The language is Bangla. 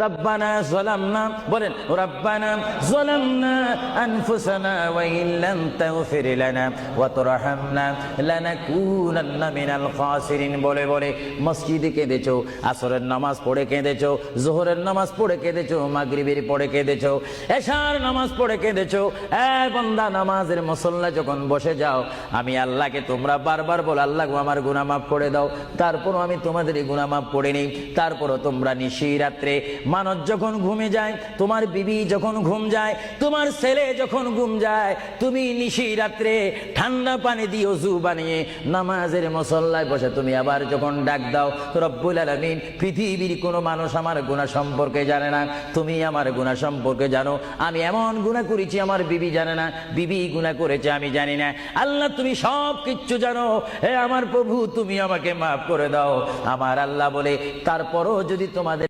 রব্বানা যালামনা বলেন রব্বানা যালামনা আনফুসানা ওয়া ইল্লাম তাগফির লানা ওয়া তুরহামনা লানাকুনান্না মিনাল খাসিরিন বলে বলে মসজিদে কেঁদেছো, আসরের নামাজ পড়ে কেঁদেছো, যোহরের নামাজ পড়ে কেঁদেছো, মাগরিবের পড়ে কেঁদেছো, এশার নামাজ পড়ে কেঁদেছো। এ বান্দা, নামাজের মুসল্লা যখন বসে যাও, আমি আল্লাহকে তোমরা বারবার বল, আল্লাহ আমার গুনাহ মাফ করে দাও। তারপরও আমি তোমাদের গুনাহ মাফ করে নেই। তারপরও তোমরা নিশি রাত্রে, মানুষ যখন ঘুমে যায়, তোমার বিবি যখন ঘুম যায়, তোমার ছেলে যখন ঘুম যায়, তুমি নিশি রাত্রে ঠান্ডা পানি দিয়ে ওযু বানিয়ে নামাজের মুসল্লায় বসে তুমি আবার যখন ডাক দাও, রব্বুল আলামিন, পৃথিবীর কোনো মানুষ আমার গুনাহ সম্পর্কে জানে না, তুমি আমার গুনাহ সম্পর্কে জানো। আমি এমন গুনাহ করেছি আমার বিবি জানে না, বিবি গুনাহ করেছে আমি জানি না। আল্লাহ তুমি সব কিচ্ছু জানো। হে আমার প্রভু, তুমি আমাকে মাফ করে দাও। আমার আল্লাহ বলে, তারপরও যদি তোমাদের